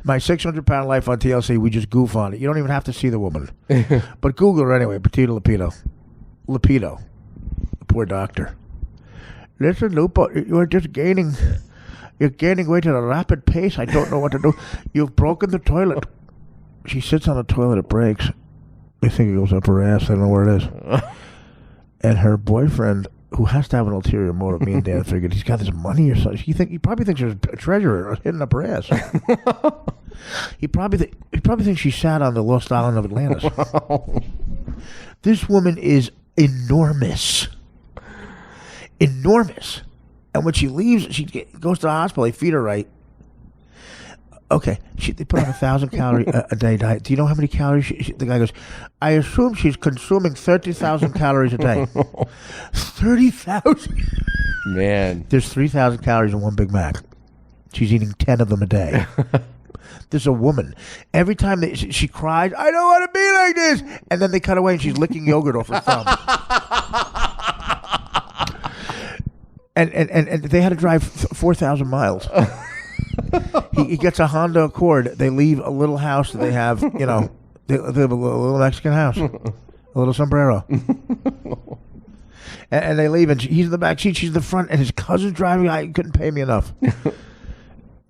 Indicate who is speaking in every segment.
Speaker 1: My 600-pound life on TLC, we just goof on it. You don't even have to see the woman. But Google her anyway, Petita Lapido. Lapido. The poor doctor. Listen, Lupo, you're just gaining... You're gaining weight at a rapid pace. I don't know what to do. You've broken the toilet. She sits on the toilet, it breaks. They think it goes up her ass. I don't know where it is. And her boyfriend, who has to have an ulterior motive, me and Dan figured he's got this money or something. He probably thinks there's a treasure hidden up her ass. He probably thinks she sat on the lost island of Atlantis. This woman is enormous. Enormous. And when she leaves, she goes to the hospital. They feed her right. Okay, they put on 1,000 calorie a day diet. Do you know how many calories? The guy goes, I assume she's consuming 30,000 calories a day. 30,000?
Speaker 2: Man.
Speaker 1: There's 3,000 calories in one Big Mac. She's eating 10 of them a day. There's a woman. Every time she cries, I don't want to be like this. And then they cut away and she's licking yogurt off her thumb. And they had to drive 4,000 miles. He gets a Honda Accord. They leave a little house that they have, they have a little Mexican house, a little sombrero. and they leave, and he's in the back seat, she's in the front, and his cousin's driving. I couldn't pay me enough.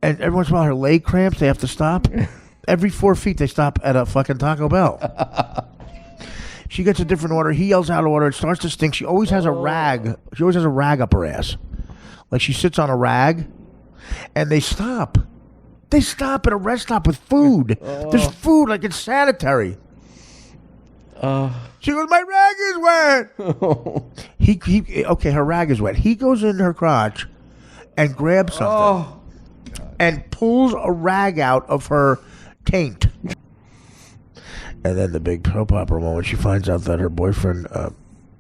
Speaker 1: And every once in a while, her leg cramps, they have to stop. Every 4 feet, they stop at a fucking Taco Bell. She gets a different order. He yells out of order. It starts to stink. She always has a rag. She always has a rag up her ass. Like she sits on a rag. And they stop. They stop at a rest stop with food. There's food, like it's sanitary. She goes, my rag is wet. Okay, her rag is wet. He goes in her crotch and grabs something and pulls a rag out of her taint. And then the big soap opera moment, she finds out that her boyfriend,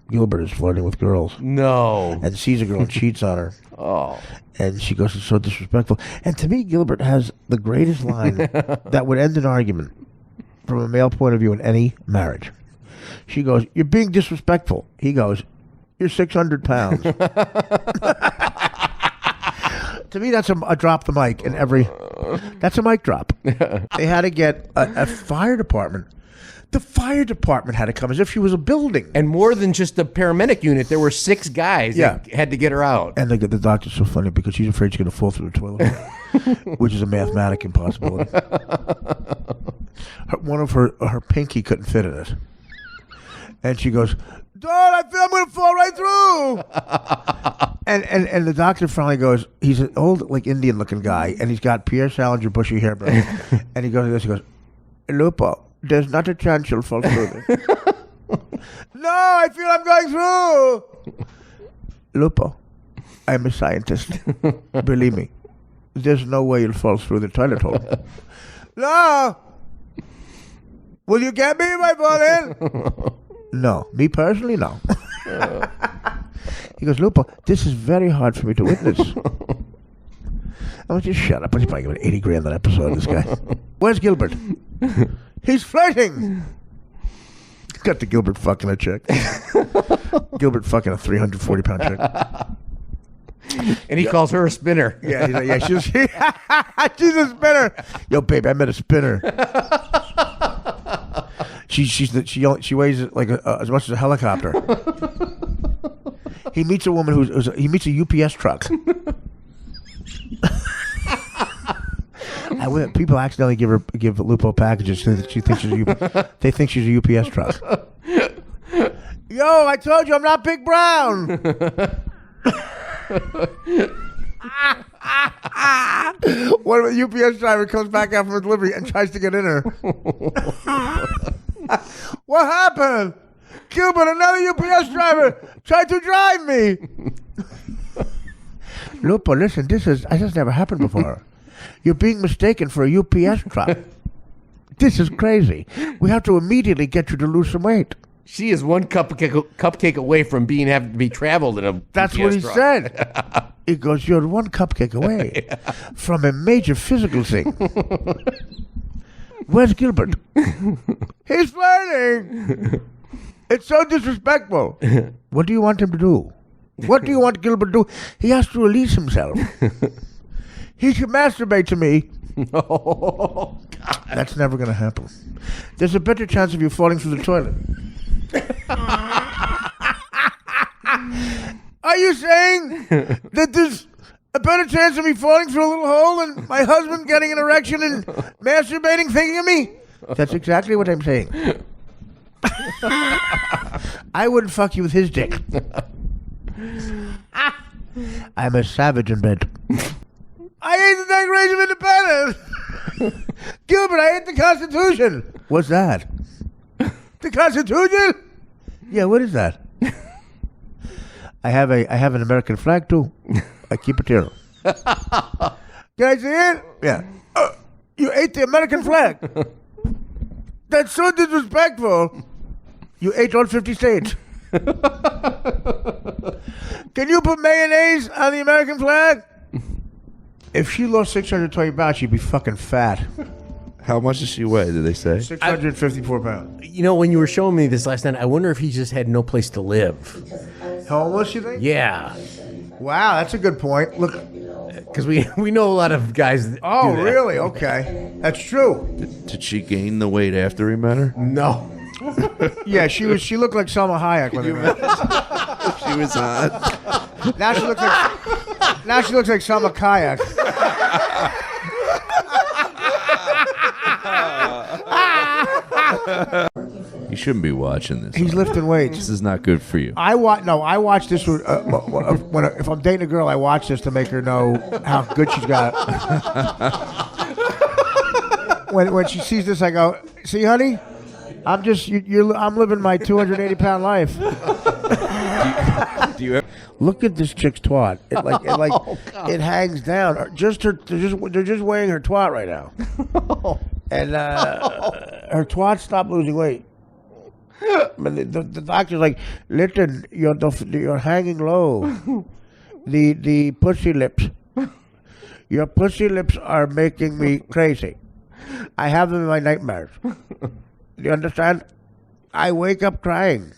Speaker 1: Gilbert, is flirting with girls.
Speaker 2: No.
Speaker 1: And sees a girl and cheats on her.
Speaker 2: Oh.
Speaker 1: And she goes, it's so disrespectful. And to me, Gilbert has the greatest line that would end an argument from a male point of view in any marriage. She goes, you're being disrespectful. He goes, you're 600 pounds. To me, that's a drop the mic in every... That's a mic drop. They had to get a fire department. The fire department had to come as if she was a building.
Speaker 2: And more than just the paramedic unit, there were 6 guys that had to get her out.
Speaker 1: And the doctor's so funny because she's afraid she's going to fall through the toilet, which is a mathematic impossibility. One of her pinky couldn't fit in it. And she goes, Dad, I feel I'm going to fall right through. and the doctor finally goes, he's an old, like, Indian-looking guy, and he's got Pierre Salinger bushy hair. And he goes, Lupo, there's not a chance you'll fall through this. No, I feel I'm going through. Lupo, I'm a scientist. Believe me, there's no way you'll fall through the toilet hole. No. Will you get me if I fall in? No. Me personally, no. He goes, Lupo, this is very hard for me to witness. I want you to shut up. He's probably giving 80 grand an episode, this guy. Where's Gilbert? He's flirting. Got the Gilbert fucking a chick. Gilbert fucking a 340-pound chick.
Speaker 2: And he calls her a spinner.
Speaker 1: Yeah, she's a spinner. Yo, babe, I met a spinner. She weighs like as much as a helicopter. He meets a woman he meets a UPS truck. People accidentally give Lupo packages so that she thinks they think she's a UPS truck. Yo, I told you I'm not Big Brown. What if a UPS driver comes back out from a delivery and tries to get in her? What happened? Gilbert, another UPS driver tried to drive me. Lupo, listen, this has never happened before. You're being mistaken for a UPS truck. This is crazy. We have to immediately get you to lose some weight.
Speaker 2: She is one cupcake away from having to be traveled in a
Speaker 1: That's
Speaker 2: UPS
Speaker 1: what he
Speaker 2: truck.
Speaker 1: said. He goes, you're one cupcake away from a major physical thing. Where's Gilbert? He's flirting. It's so disrespectful. What do you want him to do? What do you want Gilbert to do? He has to release himself. He should masturbate to me
Speaker 2: Oh, God.
Speaker 1: That's never going to happen. There's a better chance of you falling through the toilet. Are you saying that there's a better chance of me falling through a little hole and my husband getting an erection and masturbating thinking of me? That's exactly what I'm saying. I wouldn't fuck you with his dick. I'm a savage in bed. I hate the Declaration of Independence. Gilbert, I hate the Constitution. What's that? The Constitution? Yeah, what is that? I have an American flag too. I keep it here. Can I see it? Yeah. You ate the American flag. That's so disrespectful. You ate all 50 states. Can you put mayonnaise on the American flag? If she lost 620 pounds, she'd be fucking fat.
Speaker 3: How much does she weigh, did they say?
Speaker 1: 654 pounds.
Speaker 2: You know, when you were showing me this last night, I wonder if he just had no place to live.
Speaker 1: Homeless, you think?
Speaker 2: Yeah.
Speaker 1: Wow, that's a good point. Look.
Speaker 2: Because we know a lot of guys that
Speaker 1: Oh,
Speaker 2: do that.
Speaker 1: really? Okay. That's true.
Speaker 3: Did she gain the weight after he met her?
Speaker 2: No.
Speaker 1: Yeah, she looked like Salma Hayek when they met.
Speaker 3: She was hot.
Speaker 1: Now she looks like Salma Kayak.
Speaker 3: You shouldn't be watching this.
Speaker 1: He's lifting weights.
Speaker 3: This is not good for you.
Speaker 1: I watch this if I'm dating a girl. I watch this to make her know how good she's got it. When she sees this, I go, "See, honey, I'm living my 280-pound life."
Speaker 3: Do you ever?
Speaker 1: Look at this chick's twat. It hangs down. They're just weighing her twat right now, and her twat stopped losing weight. But the doctor's like, listen, you're hanging low. The pussy lips. Your pussy lips are making me crazy. I have them in my nightmares. Do you understand? I wake up crying.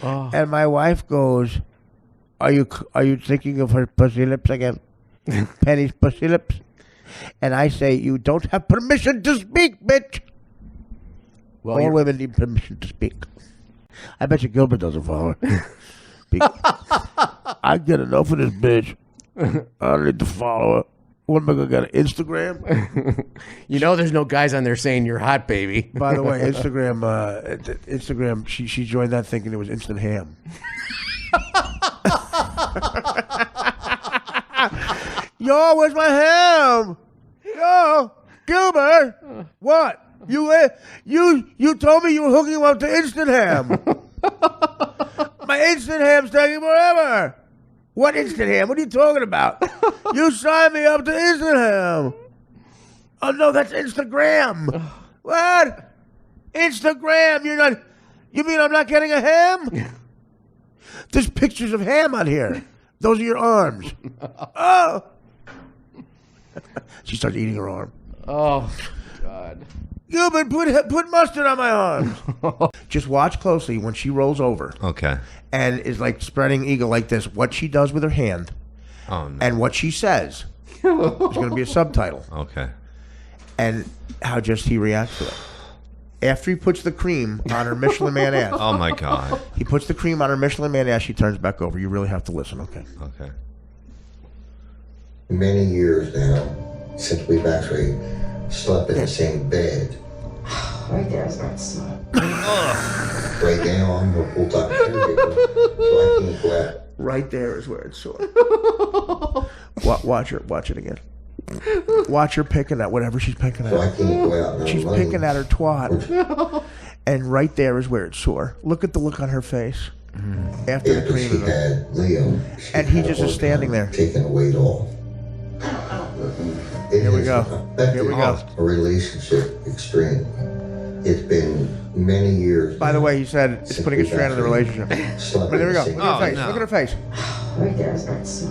Speaker 1: Oh. And my wife goes, Are you thinking of her pussy lips again? Penny's pussy lips? And I say, you don't have permission to speak, bitch. Well, all women need permission to speak. I bet you Gilbert doesn't follow her. I get enough of this bitch. I don't need to follow her. What am I going to get, an Instagram?
Speaker 2: You know there's no guys on there saying you're hot, baby.
Speaker 1: By the way, Instagram, she joined that thinking it was instant ham. Yo, where's my ham? Yo, Gilbert, what? You told me you were hooking up to instant ham. My instant ham's taking forever. What instant ham? What are you talking about? You signed me up to instant ham. Oh no, that's Instagram. What? Instagram? You mean I'm not getting a ham? There's pictures of ham on here. Those are your arms. Oh. She starts eating her arm.
Speaker 2: Oh, God.
Speaker 1: Gilbert, put mustard on my arms. Just watch closely when she rolls over.
Speaker 3: Okay.
Speaker 1: And is like spreading eagle like this. What she does with her hand.
Speaker 3: Oh, no.
Speaker 1: And what she says. There's going to be a subtitle.
Speaker 3: Okay.
Speaker 1: And how just he reacts to it. After he puts the cream on her Michelin Man ass.
Speaker 3: Oh, my God.
Speaker 1: He puts the cream on her Michelin Man ass. She turns back over. You really have to listen, okay?
Speaker 3: Okay.
Speaker 4: Many years now, since we've actually slept in the same bed.
Speaker 5: Right there is where it sore.
Speaker 4: Right now, I'm a full-time caregiver, so I can't go out.
Speaker 1: Right there is where it's sore. Watch it again. Watch her picking at whatever she's picking
Speaker 4: So I
Speaker 1: at.
Speaker 4: can't go out.
Speaker 1: She's picking at her twat. And right there is where it's sore. Look at the look on her face. After the
Speaker 4: After
Speaker 1: cream
Speaker 4: she
Speaker 1: is on.
Speaker 4: had Leo, she
Speaker 1: And he
Speaker 4: had a
Speaker 1: just is
Speaker 4: hard
Speaker 1: standing
Speaker 4: time
Speaker 1: there.
Speaker 4: taking the weight off. It
Speaker 1: Here we
Speaker 4: has
Speaker 1: go.
Speaker 4: affected
Speaker 1: Here we go.
Speaker 4: a relationship extremely. It's been many years.
Speaker 1: By the way, he said it's
Speaker 4: since
Speaker 1: putting a
Speaker 4: we've
Speaker 1: strain on the
Speaker 4: actually
Speaker 1: relationship.
Speaker 4: slept
Speaker 1: But there we
Speaker 4: in
Speaker 1: go.
Speaker 4: the
Speaker 1: Look at her
Speaker 3: Oh,
Speaker 1: face.
Speaker 3: no.
Speaker 1: Look at her face.
Speaker 5: Right there is where it sore.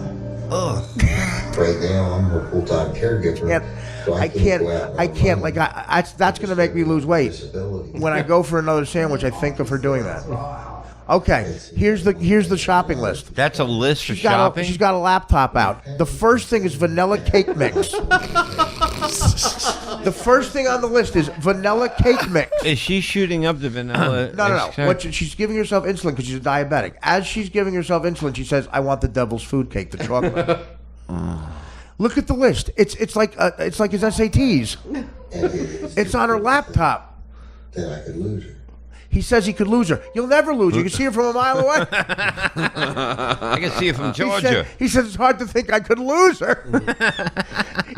Speaker 4: Right now, I'm a full-time caregiver. So
Speaker 1: I can't. Like that's going to make me lose weight.
Speaker 4: Disability.
Speaker 1: When I go for another sandwich, I think of her doing that. Okay, here's the shopping list.
Speaker 6: That's a list for
Speaker 1: She's
Speaker 6: shopping?
Speaker 1: got a laptop out. The first thing is vanilla cake mix. The first thing on the list is vanilla cake mix.
Speaker 6: Is she shooting up the vanilla?
Speaker 1: No. She's giving herself insulin because she's a diabetic. As she's giving herself insulin, she says, "I want the devil's food cake, the chocolate." Look at the list. It's like his SATs. It's on her laptop.
Speaker 4: Then I could lose her.
Speaker 1: He says he could lose her. You'll never lose her. You can see her from a mile away.
Speaker 6: I can see it from Georgia.
Speaker 1: He says it's hard to think I could lose her.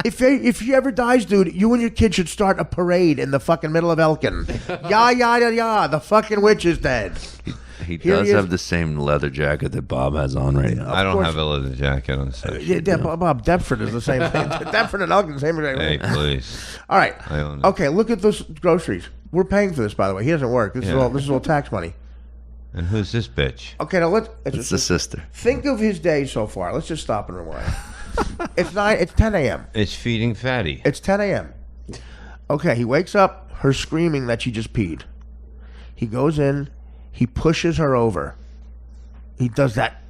Speaker 1: If she ever dies, dude, you and your kid should start a parade in the fucking middle of Elkin. Ya, the fucking witch is dead.
Speaker 3: He does have the same leather jacket that Bob has on right now.
Speaker 6: I don't have a leather jacket on set.
Speaker 1: Bob, Deptford is the same thing. Deptford and Elkin, same thing.
Speaker 6: Hey, please.
Speaker 1: All right.
Speaker 6: I own it.
Speaker 1: Okay, look at those groceries. We're paying for this, by the way. He doesn't work. This is all tax money.
Speaker 6: And who's this bitch?
Speaker 1: Okay, now
Speaker 3: It's the sister.
Speaker 1: Think of his day so far. Let's just stop and rewind. It's 10 a.m.
Speaker 6: It's feeding Fatty.
Speaker 1: It's 10 a.m. Okay, he wakes up, her screaming that she just peed. He goes in, he pushes her over. He does that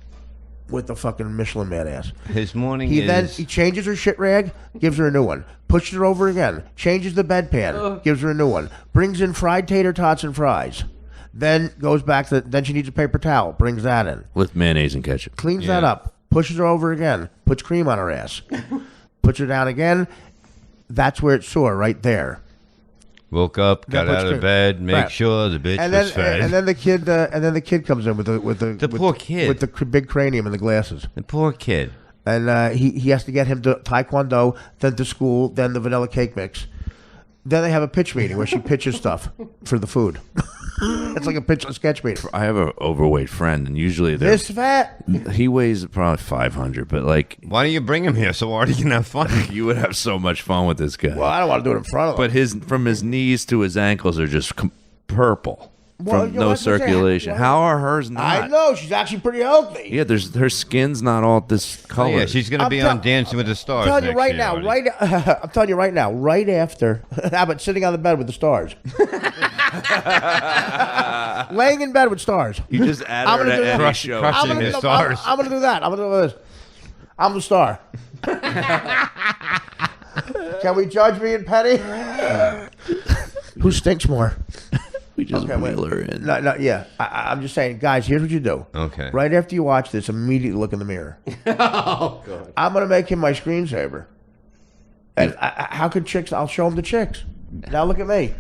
Speaker 1: with the fucking Michelin man ass.
Speaker 6: His morning
Speaker 1: He changes her shit rag, gives her a new one. Pushes her over again, changes the bedpan, gives her a new one. Brings in fried tater tots and fries. Then goes back to, then she needs a paper towel, brings that in.
Speaker 3: With mayonnaise and ketchup.
Speaker 1: Cleans that up, pushes her over again, puts cream on her ass. Puts her down again. That's where it's sore, right there.
Speaker 6: Woke up, got out of bed, make sure the bitch was fed.
Speaker 1: And then the kid comes in with the
Speaker 6: poor kid
Speaker 1: with the big cranium and the glasses.
Speaker 6: The poor kid.
Speaker 1: And he has to get him to Taekwondo, then to school, then the vanilla cake mix. Then they have a pitch meeting where she pitches stuff for the food. It's like a sketch meeting.
Speaker 3: I have an overweight friend, and usually they're
Speaker 1: this fat.
Speaker 3: He weighs probably 500, but like,
Speaker 6: why don't you bring him here so Artie can have fun?
Speaker 3: You would have so much fun with this guy.
Speaker 1: Well, I don't want to do it in front of him.
Speaker 3: But from his knees to his ankles are just purple. From no circulation. How are hers not?
Speaker 1: I know, she's actually pretty healthy.
Speaker 3: Yeah, her skin's not all this color.
Speaker 6: Oh, yeah, she's going to be on Dancing with the Stars.
Speaker 1: I'm telling you right
Speaker 6: now,
Speaker 1: I'm telling you right now, right after, how about sitting on the bed with the stars? Laying in bed with stars.
Speaker 3: You just added her to any show.
Speaker 6: Crushing the stars.
Speaker 1: I'm going to do that. I'm going to do this. I'm the star. Can we judge me and Penny? Who stinks more?
Speaker 3: We just wheel her in.
Speaker 1: I'm just saying, guys, here's what you do.
Speaker 6: Okay.
Speaker 1: Right after you watch this, immediately look in the mirror.
Speaker 2: Oh, God.
Speaker 1: I'm going to make him my screensaver. And how could chicks, I'll show him the chicks. Now look at me.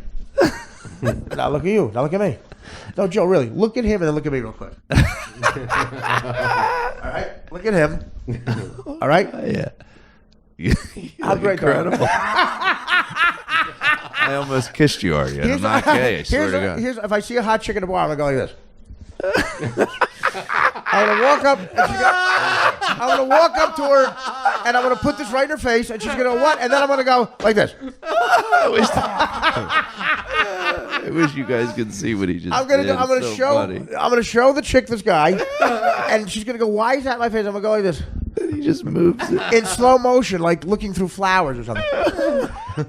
Speaker 1: Now look at you. Now look at me. No, Joe, really, look at him and then look at me real quick. All right? Look at him. All right?
Speaker 3: Yeah.
Speaker 1: How great
Speaker 3: incredible. I almost kissed you, Artie. I'm not gay. I swear to God.
Speaker 1: If I see a hot chick in the bar, I'm going to go like this. I'm going to walk up. I'm going to walk up to her, and I'm going to put this right in her face, and she's going to what? And then I'm going to go like this.
Speaker 3: I wish you guys could see what he just did.
Speaker 1: I'm going to show the chick this guy, and she's going to go, why is that in my face? I'm going to go like this.
Speaker 3: He just moves it
Speaker 1: in slow motion, like looking through flowers or something.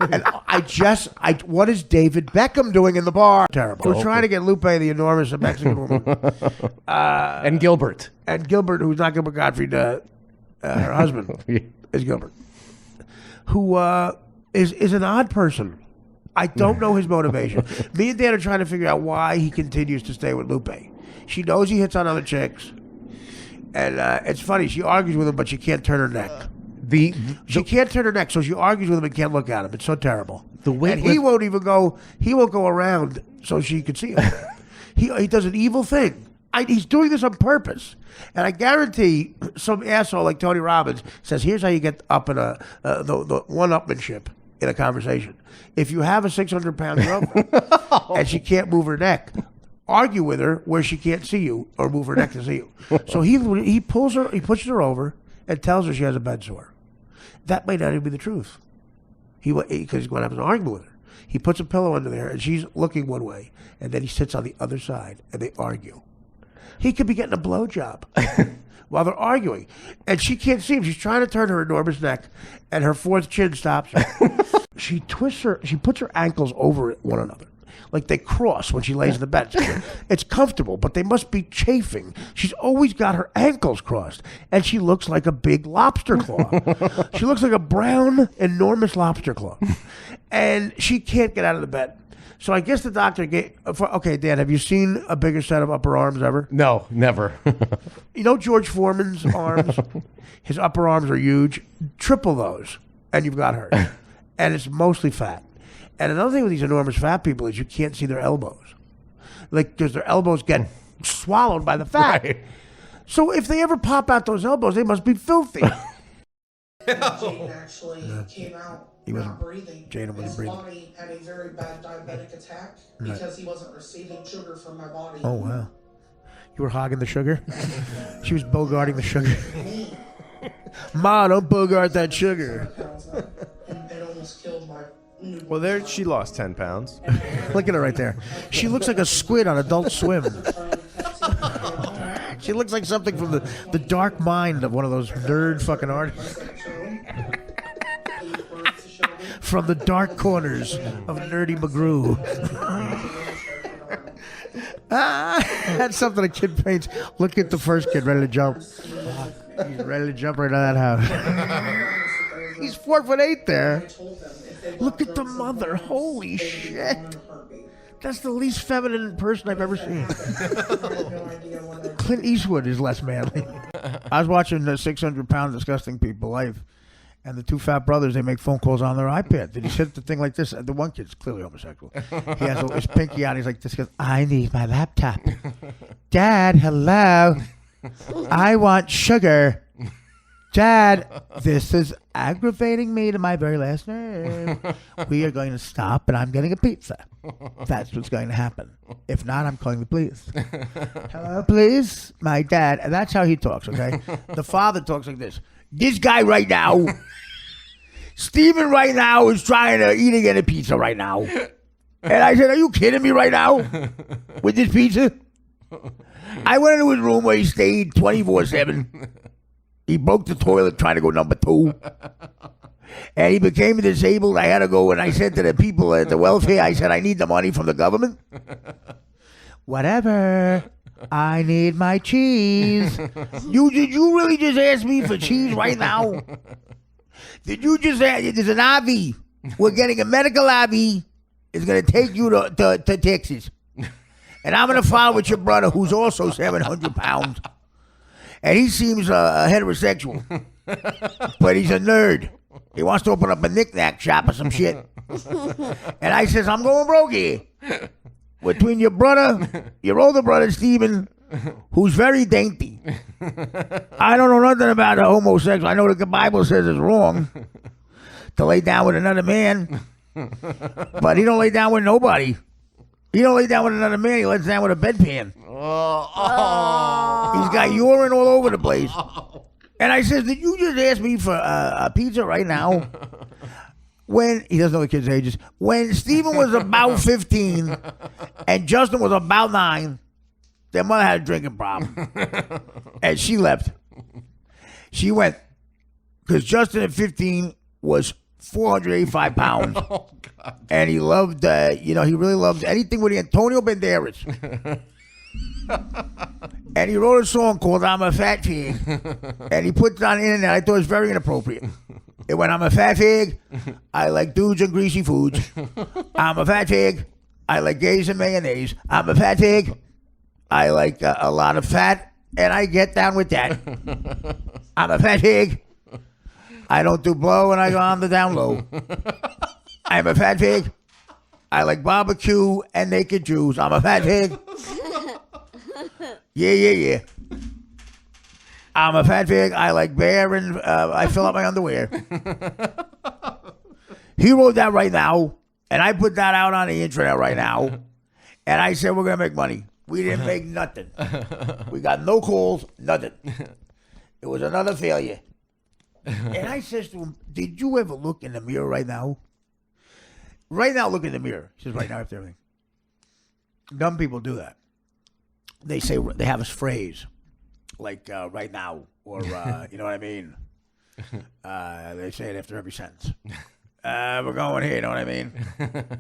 Speaker 1: And what is David Beckham doing in the bar? Terrible. We're trying to get Lupe, the enormous Mexican woman,
Speaker 2: and Gilbert,
Speaker 1: who's not Gilbert Gottfried, her husband is Gilbert, who is an odd person. I don't know his motivation. Me and Dan are trying to figure out why he continues to stay with Lupe. She knows he hits on other chicks. And it's funny, she argues with him, but she can't turn her neck. She can't turn her neck, so she argues with him and can't look at him. It's so terrible. And he won't even go. He won't go around so she can see him. He does an evil thing. He's doing this on purpose. And I guarantee some asshole like Tony Robbins says, "Here's how you get up in the one-upmanship in a conversation. If you have a 600-pound girlfriend and she can't move her neck." Argue with her where she can't see you or move her neck to see you. So he pushes her over and tells her she has a bed sore. That may not even be the truth. Because he's going to have an argument with her. He puts a pillow under there and she's looking one way, and then he sits on the other side and they argue. He could be getting a blowjob while they're arguing, and she can't see him. She's trying to turn her enormous neck, and her fourth chin stops her. She puts her ankles over one another. like they cross when she lays in the bed. It's comfortable, but they must be chafing. She's always got her ankles crossed, and she looks like a big lobster claw. She looks like a brown, enormous lobster claw, and she can't get out of the bed. So I guess the doctor gave. Okay, Dan, have you seen a bigger set of upper arms ever?
Speaker 2: No, never.
Speaker 1: You know George Foreman's arms? His upper arms are huge. Triple those, and you've got her. And it's mostly fat. And another thing with these enormous fat people is you can't see their elbows. Like, because their elbows get swallowed by the fat. Right. So if they ever pop out those elbows, they must be filthy.
Speaker 7: Jane actually came out not breathing.
Speaker 1: Jane wasn't breathing.
Speaker 7: His body had a very bad diabetic attack because he wasn't receiving sugar from my body.
Speaker 1: Oh, wow. You were hogging the sugar? She was bogarting the sugar. Ma, don't bogart that sugar.
Speaker 7: And it almost killed my newborn.
Speaker 8: Well, there she lost 10 pounds.
Speaker 1: Look at her right there. She looks like a squid on Adult Swim. She looks like something from the dark mind of one of those nerd fucking artists. From the dark corners of Nerdy McGrew. That's something a kid paints. Look at the first kid ready to jump. He's ready to jump right out of that house. He's 4'8" there. Look at the mother. Holy shit. That's the least feminine person I've ever seen. Clint Eastwood is less manly. I was watching the 600-pound Disgusting People live, and the two fat brothers, they make phone calls on their iPad. Did he sit the thing like this? The one kid's clearly homosexual. He has his pinky out. He's like this. He goes, I need my laptop. Dad, hello. I want sugar. Dad, this is aggravating me to my very last nerve. We are going to stop, and I'm getting a pizza. That's what's going to happen. If not, I'm calling the police. Hello, please? My dad. And that's how he talks, okay? The father talks like this. This guy right now, Steven right now is trying to eat again a pizza right now. And I said, are you kidding me right now with this pizza? I went into his room where he stayed 24/7. He broke the toilet trying to go number 2. And he became disabled. I had to go, and I said to the people at the welfare, I said, I need the money from the government. Whatever. I need my cheese. Did you really just ask me for cheese right now? Did you just ask? There's an RV. We're getting a medical RV. It's going to take you to Texas. And I'm going to file with your brother, who's also 700 pounds. And he seems heterosexual. But he's a nerd. He wants to open up a knick-knack shop or some shit. And I says, I'm going broke here. Between your brother, your older brother, Steven, who's very dainty. I don't know nothing about a homosexual. I know that the Bible says it's wrong to lay down with another man. But he don't lay down with nobody. He don't lay down with another man. He lays down with a bedpan. He's got urine all over the place. And I says, did you just ask me for a pizza right now? When, he doesn't know the kids' ages, when Steven was about 15 and Justin was about 9, their mother had a drinking problem. And she left. She went, because Justin at 15 was 485 pounds. Oh, God. And he loved, he really loved anything with Antonio Banderas. And he wrote a song called I'm a Fat Pig. And he put it on the internet. I thought it was very inappropriate. It went, I'm a fat pig. I like dudes and greasy foods. I'm a fat pig. I like gays and mayonnaise. I'm a fat pig. I like a lot of fat, and I get down with that. I'm a fat pig. I don't do blow, and I go on the down low. I'm a fat pig. I like barbecue and naked Jews. I'm a fat pig. Yeah. I'm a fat pig. I like bear, and I fill up my underwear. He wrote that right now, and I put that out on the internet right now. And I said, we're going to make money. We didn't make nothing. We got no calls, nothing. It was another failure. And I says to him, did you ever look in the mirror right now? Right now, look in the mirror. He says, right now, after everything. Dumb people do that. They say, they have a phrase. Like right now, or you know what I mean? They say it after every sentence. We're going here, you know what I mean?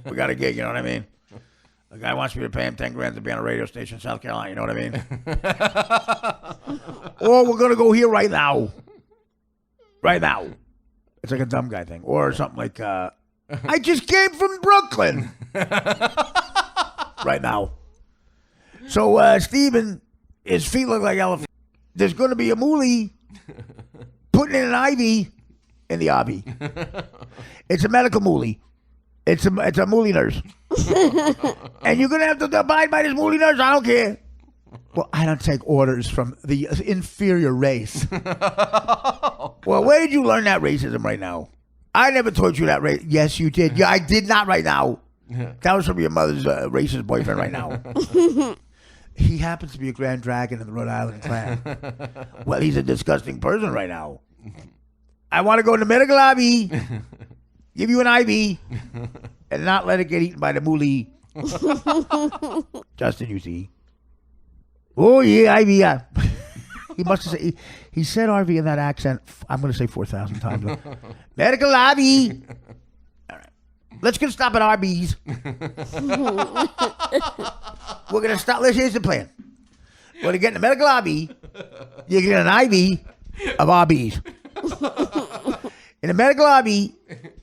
Speaker 1: We got a gig, you know what I mean? A guy wants me to pay him $10,000 to be on a radio station in South Carolina. You know what I mean? Or we're going to go here right now. Right now. It's like a dumb guy thing. Or something like, I just came from Brooklyn. Right now. So, Steven, his feet look like elephants. There's going to be a moolie putting in an IV in the RV. It's a medical moolie. It's a moolie nurse. And you're going to have to abide by this moolie nurse? I don't care. Well, I don't take orders from the inferior race. Well, where did you learn that racism right now? I never taught you that race. Yes, you did. Yeah, I did not right now. That was from your mother's racist boyfriend right now. He happens to be a Grand Dragon in the Rhode Island clan. Well, he's a disgusting person right now. I want to go in the medical lobby, give you an IV, and not let it get eaten by the moolie. Justin, you see. Oh, yeah, IV. Yeah. He must have said, he said RV in that accent, I'm going to say 4,000 times. Medical lobby. All right. Let's get stop at RB's. We're going to stop. Here's the plan. We're going to get in the medical lobby. You get an IV of RB's. In the medical lobby,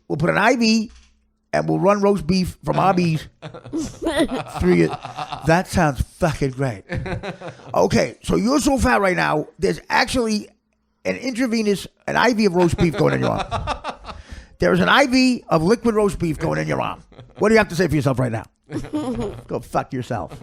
Speaker 1: we'll put an IV and we'll run roast beef from RB's through you. That sounds fucking great. Okay, so you're so fat right now, there's actually an intravenous, an IV of roast beef going in your arm. There's an IV of liquid roast beef going in your arm. What do you have to say for yourself right now? Go fuck yourself.